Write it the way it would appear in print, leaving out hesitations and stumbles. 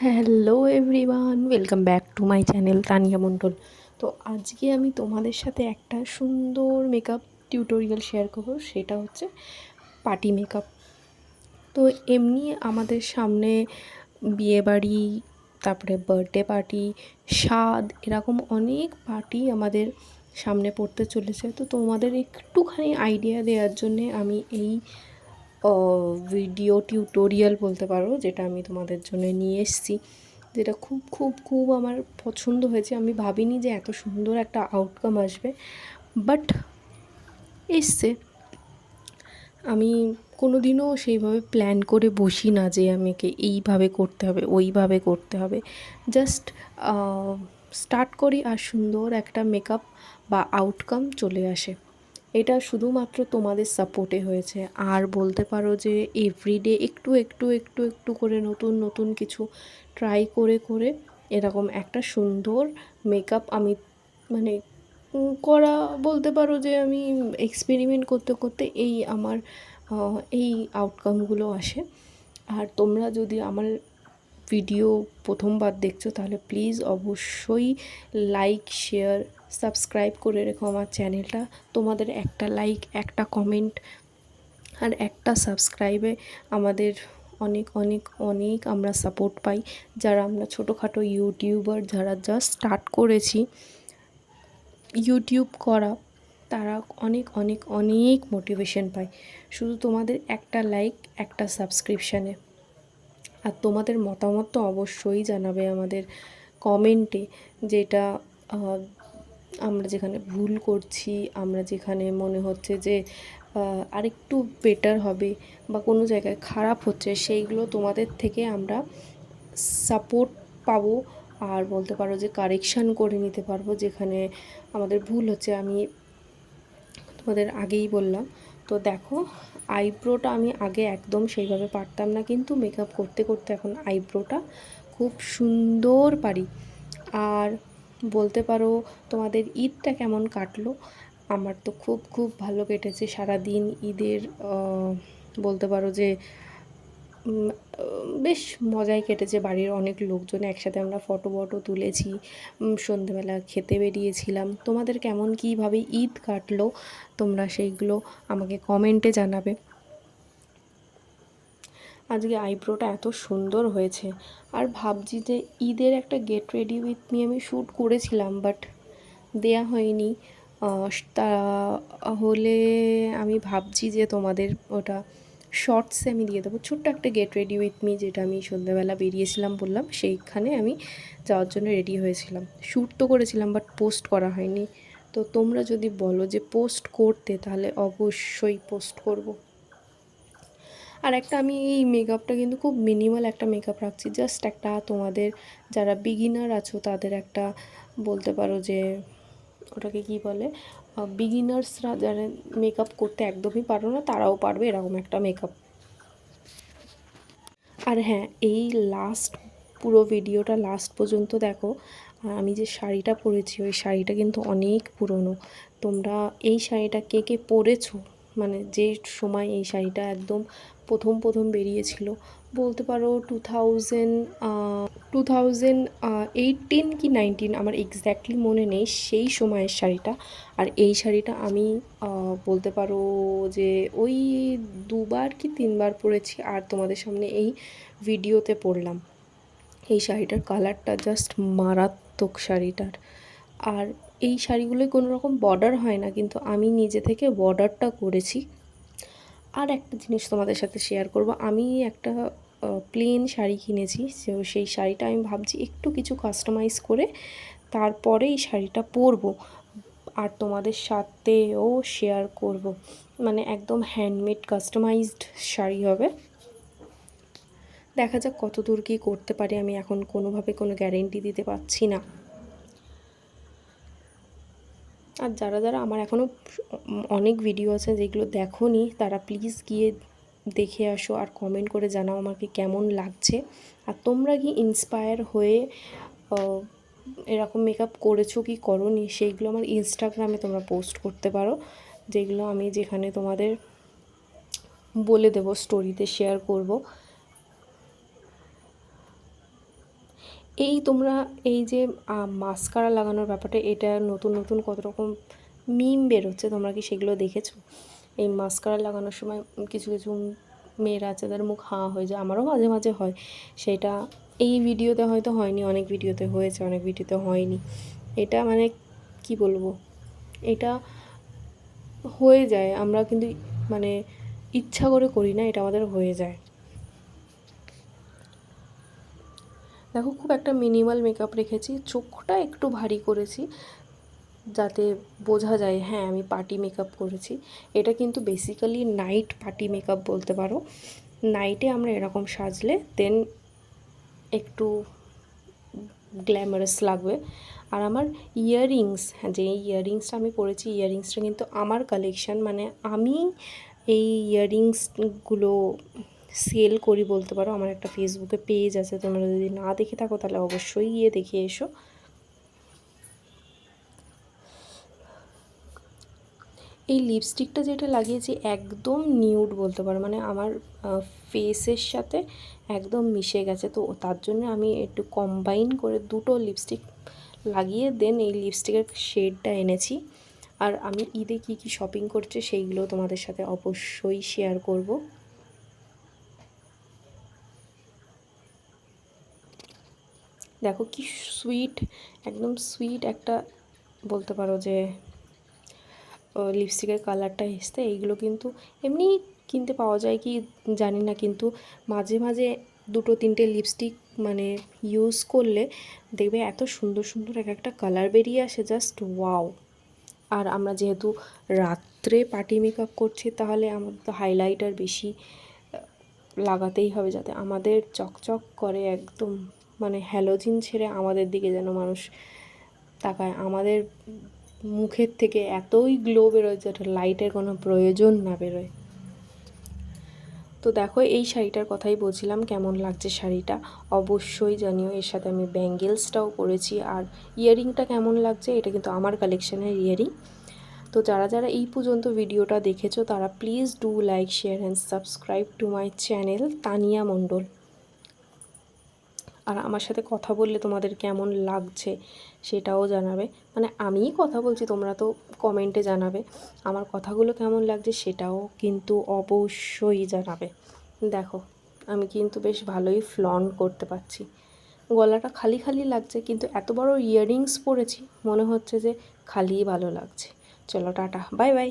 Hello everyone, welcome back to my channel Tania Mondal. তো আজকে আমি তোমাদের সাথে একটা সুন্দর মেকআপ টিউটোরিয়াল শেয়ার করব, সেটা হচ্ছে পার্টি মেকআপ। তো এমনি আমাদের সামনে বিয়েবাড়ি, তারপরে বার্থডে পার্টি, স্বাদ, এরকম অনেক পার্টি আমাদের সামনে পড়তে চলেছে। তো তোমাদের একটুখানি আইডিয়া দেওয়ার জন্যে আমি এই ভিডিও টিউটোরিয়াল বলতে পারো, যেটা আমি তোমাদের জন্য নিয়ে এসেছি, যেটা খুব খুব খুব আমার পছন্দ হয়েছে। আমি ভাবিনি যে এত সুন্দর একটা আউটকাম আসবে, বাট এসছে। আমি কোনো দিনও সেইভাবে প্ল্যান করে বসি না যে আমাকে এইভাবে করতে হবে, ওইভাবে করতে হবে। জাস্ট স্টার্ট করি আর সুন্দর একটা মেকআপ বা আউটকাম চলে আসে। এটা শুধুমাত্র তোমাদের সাপোর্টে হয়েছে। আর বলতে পারো যে এভরিডে একটু একটু একটু একটু করে নতুন নতুন কিছু ট্রাই করে করে এরকম একটা সুন্দর মেকআপ আমি মানে করা, বলতে পারো যে আমি এক্সপেরিমেন্ট করতে করতে এই আমার এই আউটকামগুলো আসে। আর তোমরা যদি আমার ভিডিও প্রথমবার দেখছো তাহলে প্লিজ অবশ্যই লাইক, শেয়ার, সাবস্ক্রাইব করে রেখো আমার চ্যানেলটা। তোমাদের একটা লাইক, একটা কমেন্ট আর একটা সাবস্ক্রাইবে আমাদের অনেক অনেক অনেক আমরা সাপোর্ট পাই। যারা আমরা ছোটোখাটো ইউটিউবার, যারা জাস্ট স্টার্ট করেছি ইউটিউব করা, তারা অনেক অনেক অনেক মোটিভেশন পায় শুধু তোমাদের একটা লাইক, একটা সাবস্ক্রিপশানে। আর তোমাদের মতামত তো অবশ্যই জানাবে আমাদের কমেন্টে, যেটা আমরা যেখানে ভুল করছি, আমরা যেখানে মনে হচ্ছে যে আরেকটু বেটার হবে বা কোনো জায়গায় খারাপ হচ্ছে, সেইগুলো তোমাদের থেকে আমরা সাপোর্ট পাবো। আর বলতে পারো যে কারেকশান করে নিতে পারবো যেখানে আমাদের ভুল হচ্ছে। আমি তোমাদের আগেই বললাম। তো দেখো, আইব্রোটা আমি আগে একদম সেইভাবে পারতাম না, কিন্তু মেকআপ করতে করতে এখন আইব্রোটা খুব সুন্দর পারি। আর বলতে পারো তোমাদের ঈদটা কেমন কাটলো? আমার তো খুব খুব ভালো কেটেছে সারাদিন। ঈদের বলতে পারো যে বেশ মজাই কেটেছে। বাড়ির অনেক লোকজন একসাথে আমরা ফটো তুলেছি, সন্ধেবেলা খেতে বেরিয়েছিলাম। তোমাদের কেমন কীভাবে ঈদ কাটলো তোমরা সেইগুলো আমাকে কমেন্টে জানাবে। আজকে আইব্রোটা এত সুন্দর হয়েছে। আর ভাবছি যে ঈদের একটা গেট রেডি উইথ মি আমি শ্যুট করেছিলাম, বাট দেয়া হয়নি। তাহলে আমি ভাবছি যে তোমাদের ওটা শর্টসে আমি দিয়ে দেবো। ছোট্ট একটা গেট রেডি উইথ মি, যেটা আমি সন্ধ্যাবেলা বেরিয়েছিলাম বললাম, সেইখানে আমি যাওয়ার জন্য রেডি হয়েছিলাম। শ্যুট তো করেছিলাম, বাট পোস্ট করা হয়নি। তো তোমরা যদি বলো যে পোস্ট করতে, তাহলে অবশ্যই পোস্ট করব। আর একটা আমি এই মেকআপটা কিন্তু খুব মিনিমাল একটা মেকআপ রাখছি, জাস্ট একটা তোমাদের যারা বিগিনার আছো তাদের একটা, বলতে পারো যে ওটাকে কি বলে, বিগিনার্সরা যারা মেকআপ করতে একদমই পারো না তারাও পারবে এরকম একটা মেকআপ। আর হ্যাঁ, এই লাস্ট পুরো ভিডিওটা লাস্ট পর্যন্ত দেখো। আর আমি যে শাড়িটা পরেছি, ওই শাড়িটা কিন্তু অনেক পুরনো। তোমরা এই শাড়িটা কে কে পরেছো, মানে যে সময় এই শাড়িটা একদম প্রথম প্রথম বেরিয়েছিল, বলতে পারো 2018 কি 19, আমার এক্স্যাক্টলি মনে নেই সেই সময়ের শাড়িটা। আর এই শাড়িটা আমি বলতে পারো যে ওই 2বার কি 3বার পরেছি, আর তোমাদের সামনে এই ভিডিওতে পরলাম। এই শাড়িটার কালারটা জাস্ট মারাত্মক শাড়িটার। আর এই শাড়িগুলোয় কোনো রকম বর্ডার হয় না, কিন্তু আমি নিজে থেকে বর্ডারটা করেছি। আর একটা জিনিস তোমাদের সাথে শেয়ার করব, আমি একটা প্লেন শাড়ি কিনেছি। সেই শাড়িটা আমি ভাবছি একটু কিছু কাস্টমাইজ করে তারপরে এই শাড়িটা পরবো আর তোমাদের সাথেও শেয়ার করব। মানে একদম হ্যান্ডমেড কাস্টমাইজড শাড়ি হবে। দেখা যাক কত দূর কী করতে পারি। আমি এখন কোনোভাবে কোনো গ্যারেন্টি দিতে পারছি না। আর যারা যারা আমার এখনও অনেক ভিডিও আছে যেগুলো দেখোনি, তারা প্লিজ গিয়ে দেখে আসো আর কমেন্ট করে জানাও আমাকে কেমন লাগছে। আর তোমরা কি ইন্সপায়ার হয়ে এরকম মেকআপ করেছো কি করোনি, সেইগুলো আমার ইনস্টাগ্রামে তোমরা পোস্ট করতে পারো, যেগুলো আমি যেখানে তোমাদের বলে দেবো, স্টোরিতে শেয়ার করব। এই তোমরা এই যে মাস্কারা লাগানোর ব্যাপারটা, এটা নতুন নতুন কত রকম মিম বেরোচ্ছে, তোমরা কি সেগুলো দেখেছো? এই মাস্কারা লাগানোর সময় কিছু কিছু মেয়েরা আছে তাদের মুখ হাঁ হয়ে যায়, আমারও মাঝে মাঝে হয়। সেটা এই ভিডিওতে হয়তো হয়নি, অনেক ভিডিওতে হয়েছে, অনেক ভিডিওতে হয়নি। এটা মানে কি বলবো, এটা হয়ে যায়, আমরা কিন্তু মানে ইচ্ছা করে করি না, এটা আমাদের হয়ে যায়। দেখো খুব একটা মিনিমাল মেকআপ রেখেছি, চোখটা একটু ভারী করেছি যাতে বোঝা যায় হ্যাঁ আমি পার্টি মেকআপ করেছি। এটা কিন্তু বেসিক্যালি নাইট পার্টি মেকআপ বলতে পারো। নাইটে আমরা এরকম সাজলে দেন একটু গ্ল্যামারাস লাগবে। আর আমার ইয়াররিংস, হ্যাঁ যে ইয়াররিংসটা আমি পরেছি, ইয়াররিংসটা কিন্তু আমার কালেকশান, মানে আমি এই ইয়াররিংসগুলো সেল করি বলতে পারো। আমার একটা ফেসবুকে পেজ আছে, তোমরা যদি না দেখে থাকো তাহলে অবশ্যই গিয়ে দেখে এসো। এই লিপস্টিকটা যেটা লাগিয়েছি একদম নিউড বলতে পারো, মানে আমার ফেসের সাথে একদম মিশে গেছে। তো তার জন্য আমি একটু কম্বাইন করে দুটো লিপস্টিক লাগিয়ে দেন এই লিপস্টিকের শেডটা এনেছি। আর আমি ঈদে কী কী শপিং করছি সেইগুলো তোমাদের সাথে অবশ্যই শেয়ার করব। দেখো কি সুইট, একদম সুইট একটা বলতে পারো যে লিপস্টিকের কালারটা এসছে। এইগুলো কিন্তু এমনি কিনতে পাওয়া যায় কি জানি না, কিন্তু মাঝে মাঝে দুটো তিনটে লিপস্টিক মানে ইউজ করলে দেখবে এত সুন্দর সুন্দর এক একটা কালার বেরিয়ে আসে, জাস্ট ওয়াও। আর আমরা যেহেতু রাত্রে পার্টি মেকআপ করছি তাহলে আমাদের তো হাইলাইটার বেশি লাগাতেই হবে যাতে আমাদের চকচক করে একদম, মানে হ্যালোজিন ছেড়ে আমাদের দিকে যেন মানুষ তাকায়, আমাদের মুখের থেকে এতই গ্লো বেরোয় যেটা লাইটের কোনো প্রয়োজন না বেরোয়। তো দেখো এই শাড়িটার কথাই বলছিলাম, কেমন লাগছে শাড়িটা অবশ্যই জানিও। এর সাথে আমি ব্যাঙ্গেলসটাও করেছি। আর ইয়াররিংটা কেমন লাগছে, এটা কিন্তু আমার কালেকশানের ইয়াররিং। তো যারা যারা এই পর্যন্ত ভিডিওটা দেখেছো তারা please do like, share and subscribe to my channel Tania Mondal. আর আমার সাথে কথা বললে তোমাদের কেমন লাগছে সেটাও জানাবে, মানে আমিই কথা বলছি, তোমরা তো কমেন্টে জানাবে আমার কথাগুলো কেমন লাগছে সেটাও কিন্তু অবশ্যই জানাবে। দেখো আমি কিন্তু বেশ ভালোই ফ্লন্ট করতে পারছি, গলাটা খালি খালি লাগছে কিন্তু এত বড় ইয়াররিংস পরেছি মনে হচ্ছে যে খালিই ভালো লাগছে। চলো টাটা, বাই বাই।